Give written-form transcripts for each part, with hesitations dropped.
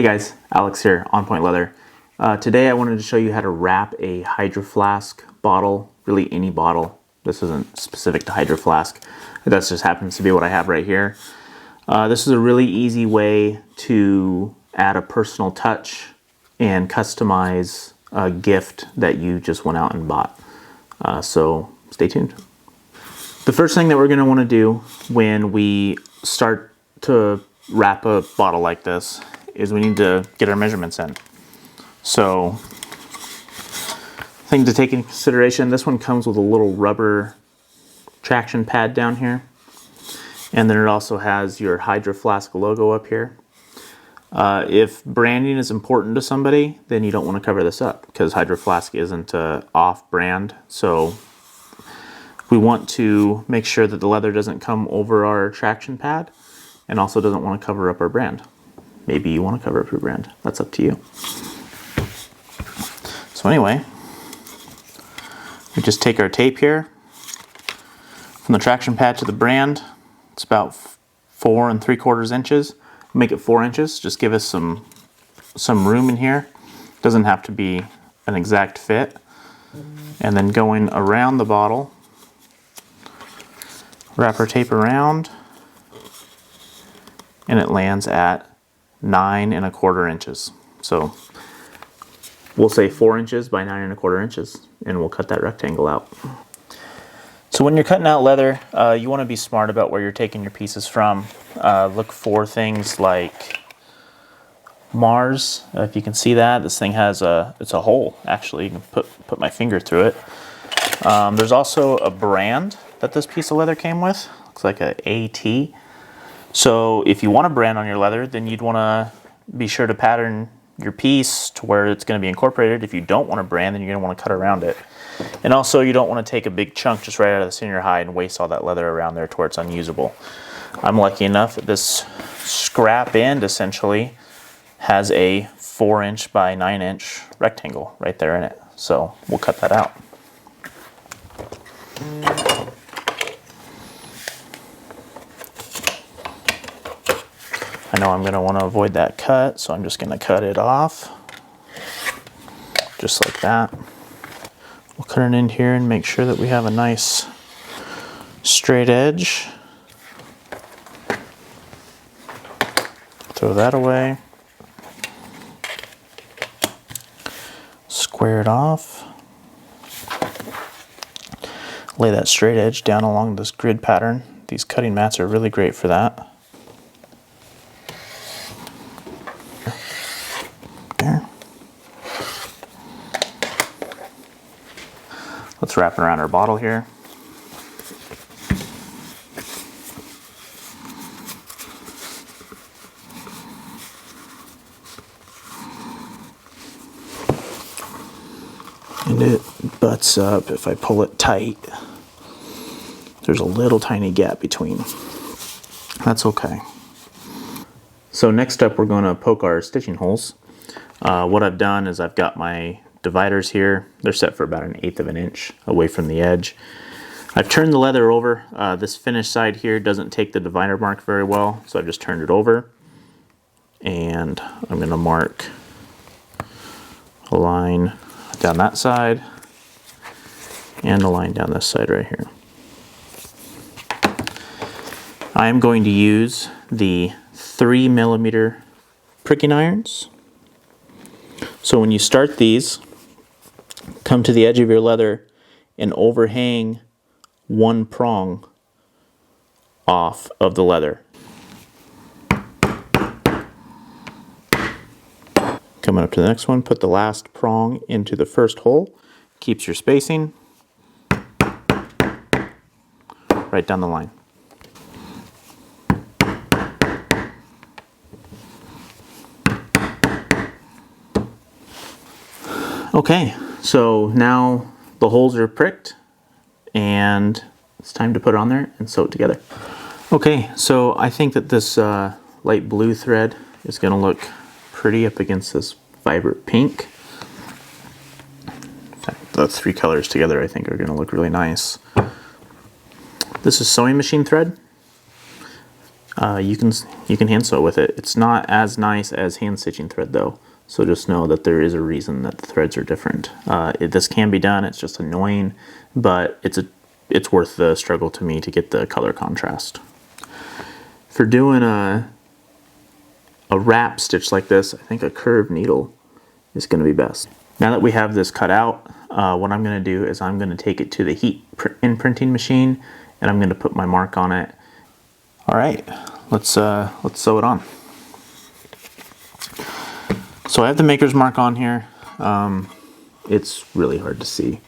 Hey guys, Alex here, On Point Leather. Today I wanted to show you how to wrap a Hydro Flask bottle, really any bottle. This isn't specific to Hydro Flask. That just happens to be what I have right here. This is a really easy way to add a personal touch and customize a gift that you just went out and bought. So stay tuned. The first thing that we're going to want to do when we start to wrap a bottle like this is we need to get our measurements in. So, thing to take into consideration, this one comes with a little rubber traction pad down here. And then it also has your Hydro Flask logo up here. If branding is important to somebody, then you don't want to cover this up because Hydro Flask isn't off-brand. So we want to make sure that the leather doesn't come over our traction pad and also doesn't want to cover up our brand. Maybe you want to cover up your brand. That's up to you. So anyway, we just take our tape here from the traction pad to the brand. It's about 4 3/4 inches. Make it 4 inches. Just give us some room in here. Doesn't have to be an exact fit. And then going around the bottle, wrap our tape around, and it lands at 9 1/4 inches. So we'll say 4 inches by 9 1/4 inches, and we'll cut that rectangle out. So when you're cutting out leather, you want to be smart about where you're taking your pieces from. Look for things like Mars. If you can see that, this thing has it's a hole. Actually, you can put my finger through it. There's also a brand that this piece of leather came with. Looks like a AT. So if you want a brand on your leather, then you'd want to be sure to pattern your piece to where it's going to be incorporated. If you don't want a brand, then you're going to want to cut around it. And also you don't want to take a big chunk just right out of the center of your hide and waste all that leather around there to where it's unusable. I'm lucky enough that this scrap end essentially has a 4 inch by 9 inch rectangle right there in it. So we'll cut that out. I know I'm going to want to avoid that cut, so I'm just going to cut it off, just like that. We'll cut it in here and make sure that we have a nice straight edge. Throw that away. Square it off. Lay that straight edge down along this grid pattern. These cutting mats are really great for that. Let's wrap it around our bottle here. And it butts up. If I pull it tight, there's a little tiny gap between. That's okay. So next up, we're going to poke our stitching holes. What I've done is I've got my dividers here. They're set for about 1/8 inch away from the edge. I've turned the leather over. This finished side here doesn't take the divider mark very well, so I've just turned it over. And I'm going to mark a line down that side and a line down this side right here. I am going to use the 3mm pricking irons. So when you start these, come to the edge of your leather and overhang one prong off of the leather. Coming up to the next one, put the last prong into the first hole. Keeps your spacing right down the line. Okay, so now the holes are pricked and it's time to put it on there and sew it together. Okay, so I think that this light blue thread is going to look pretty up against this vibrant pink. In fact, the 3 colors together I think are going to look really nice. This is sewing machine thread. You can hand sew with it. It's not as nice as hand stitching thread though, so just know that there is a reason that the threads are different. This can be done. It's just annoying, but it's worth the struggle to me to get the color contrast. For doing a wrap stitch like this, I think a curved needle is going to be best. Now that we have this cut out, what I'm going to do is I'm going to take it to the heat imprinting machine, and I'm going to put my mark on it. All right, let's sew it on. So I have the maker's mark on here. It's really hard to see,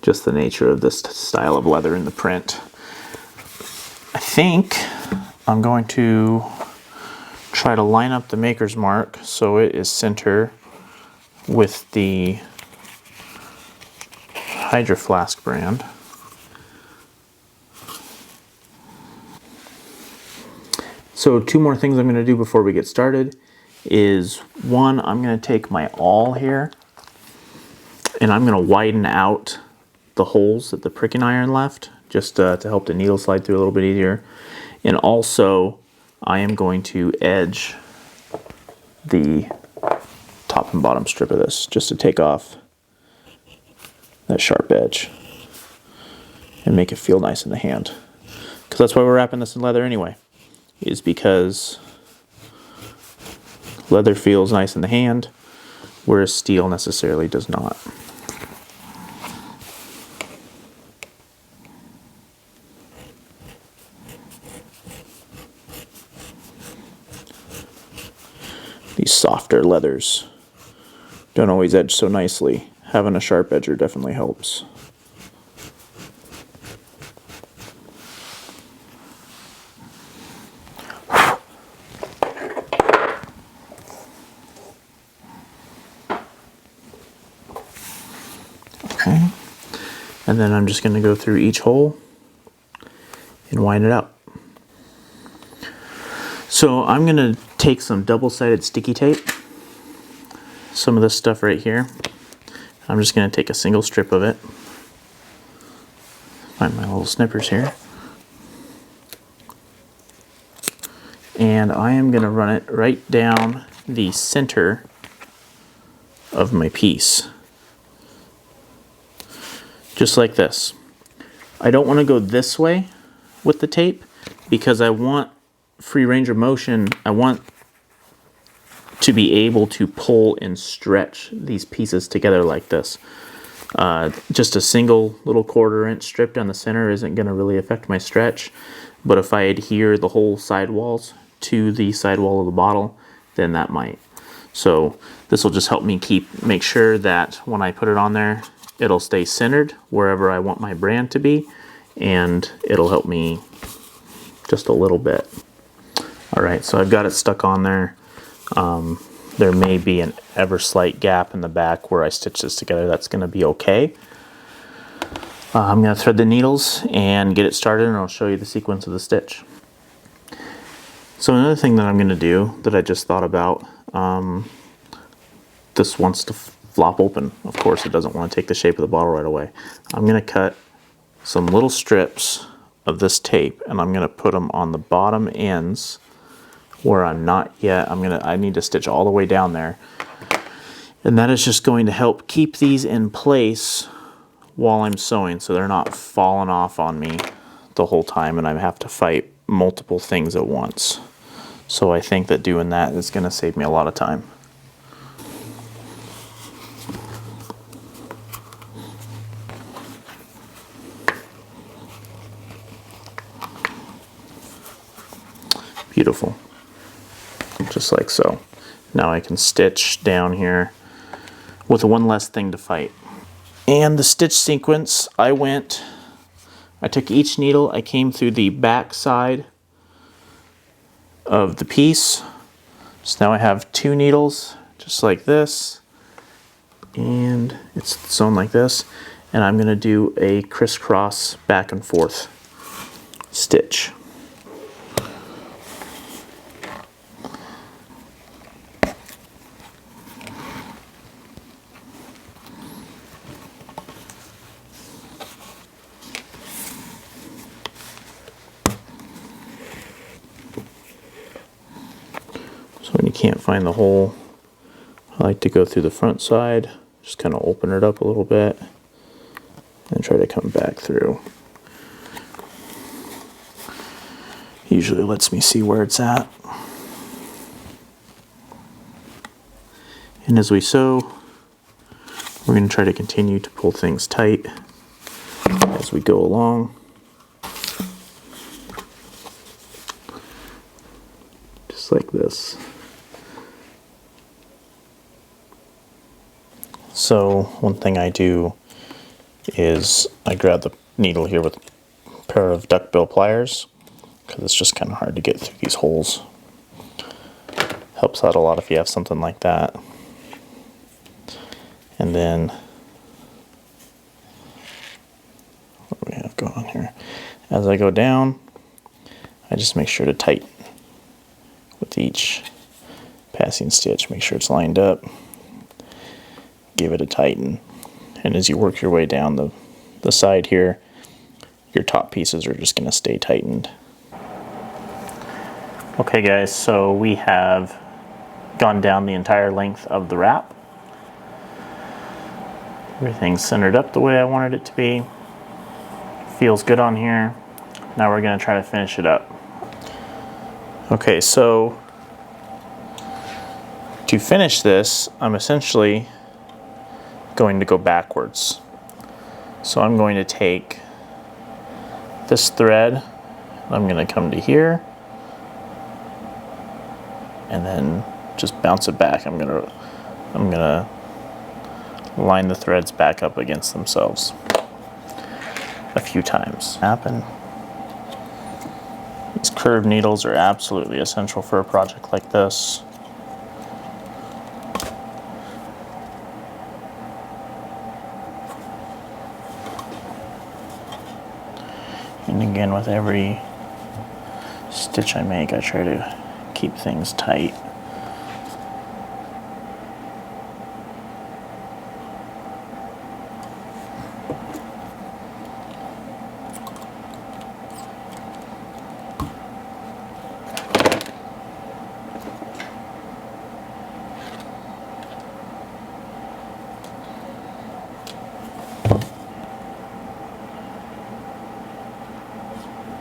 just the nature of this style of leather in the print. I think I'm going to try to line up the maker's mark so it is center with the Hydro Flask brand. So two more things I'm going to do before we get started is, one, I'm going to take my awl here and I'm going to widen out the holes that the pricking iron left, just to help the needle slide through a little bit easier. And also I am going to edge the top and bottom strip of this just to take off that sharp edge and make it feel nice in the hand. Because that's why we're wrapping this in leather anyway, is because leather feels nice in the hand, whereas steel necessarily does not. These softer leathers don't always edge so nicely. Having a sharp edger definitely helps. Okay, and then I'm just going to go through each hole and wind it out. So I'm going to take some double-sided sticky tape, some of this stuff right here. I'm just going to take a single strip of it, find my little snippers here, and I am going to run it right down the center of my piece, just like this. I don't want to go this way with the tape because I want free range of motion. I want to be able to pull and stretch these pieces together like this. Just a single little 1/4 inch strip down the center isn't going to really affect my stretch, but if I adhere the whole sidewalls to the sidewall of the bottle, then that might. So this will just help me make sure that when I put it on there, it'll stay centered wherever I want my brand to be, and it'll help me just a little bit. All right, so I've got it stuck on there. There may be an ever slight gap in the back where I stitch this together. That's going to be okay. I'm going to thread the needles and get it started, and I'll show you the sequence of the stitch. So another thing that I'm going to do that I just thought about, this wants to flop open. Of course, it doesn't want to take the shape of the bottle right away. I'm going to cut some little strips of this tape, and I'm going to put them on the bottom ends where I'm not yet. I need to stitch all the way down there. And that is just going to help keep these in place while I'm sewing so they're not falling off on me the whole time and I have to fight multiple things at once. So I think that doing that is going to save me a lot of time. Beautiful. Just like so. Now I can stitch down here with one less thing to fight. And the stitch sequence, I took each needle, I came through the back side of the piece. So now I have 2 needles, just like this, and it's sewn like this, and I'm going to do a crisscross back and forth stitch. When you can't find the hole, I like to go through the front side, just kind of open it up a little bit, and try to come back through. Usually lets me see where it's at. And as we sew, we're going to try to continue to pull things tight as we go along. Just like this. So one thing I do is I grab the needle here with a pair of duckbill pliers, because it's just kind of hard to get through these holes. Helps out a lot if you have something like that. And then, what do we have going on here? As I go down, I just make sure to tighten with each passing stitch. Make sure it's lined up. Give it a tighten. And as you work your way down the side here, your top pieces are just going to stay tightened. Okay guys, so we have gone down the entire length of the wrap. Everything's centered up the way I wanted it to be. Feels good on here. Now we're going to try to finish it up. Okay, so to finish this, I'm essentially going to go backwards. So I'm going to take this thread, I'm going to come to here, and then just bounce it back. I'm gonna line the threads back up against themselves a few times. These curved needles are absolutely essential for a project like this. And again, with every stitch I make, I try to keep things tight.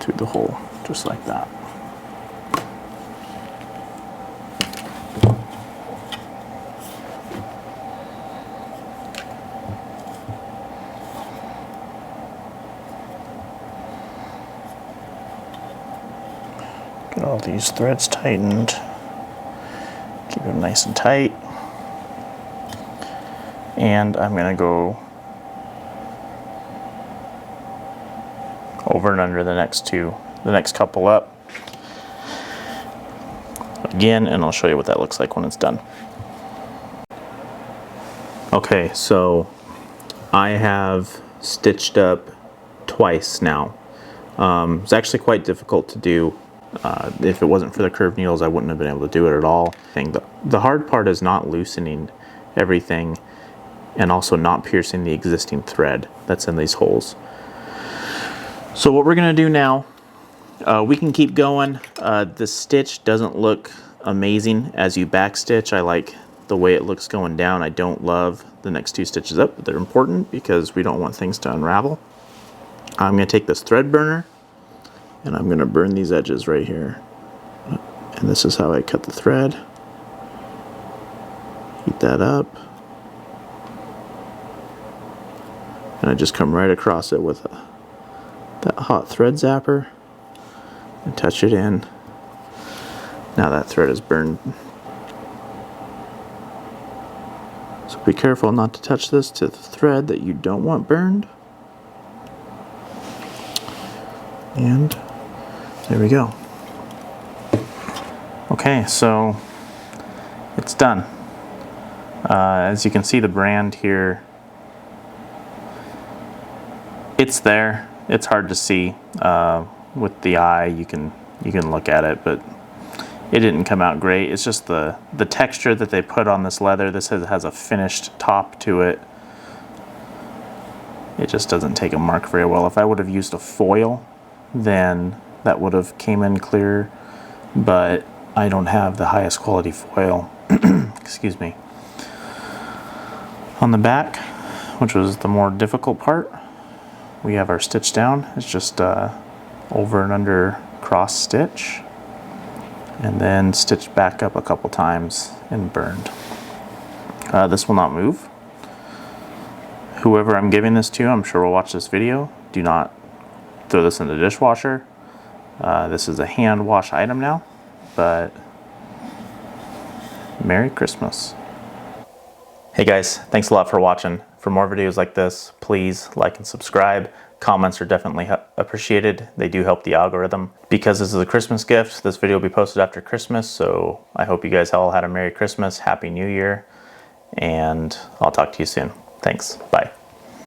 Through the hole, just like that. Get all these threads tightened. Keep them nice and tight. And I'm going to go over and under the next couple up again, and I'll show you what that looks like when it's done. Okay, so I have stitched up twice now. It's actually quite difficult to do. If it wasn't for the curved needles, I wouldn't have been able to do it at all. The hard part is not loosening everything and also not piercing the existing thread that's in these holes. So what we're going to do now, we can keep going. The stitch doesn't look amazing as you backstitch. I like the way it looks going down. I don't love the next two stitches up, but they're important because we don't want things to unravel. I'm going to take this thread burner and I'm going to burn these edges right here. And this is how I cut the thread. Heat that up. And I just come right across it with that hot thread zapper and touch it in. Now that thread is burned. So be careful not to touch this to the thread that you don't want burned. And there we go. Okay, so it's done. As you can see, the brand here, it's there. It's hard to see with the eye. You can look at it, but it didn't come out great. It's just the texture that they put on this leather. This has a finished top to it. It just doesn't take a mark very well. If I would have used a foil, then that would have came in clearer. But I don't have the highest quality foil. Excuse me. On the back, which was the more difficult part, we have our stitch down. It's just over and under cross stitch, and then stitched back up a couple times and burned. This will not move. Whoever I'm giving this to, I'm sure will watch this video. Do not throw this in the dishwasher. This is a hand wash item now, but Merry Christmas. Hey guys, thanks a lot for watching. For more videos like this, please like and subscribe. Comments are definitely appreciated. They do help the algorithm. Because this is a Christmas gift, this video will be posted after Christmas, so I hope you guys all had a Merry Christmas, Happy New Year, and I'll talk to you soon. Thanks, bye.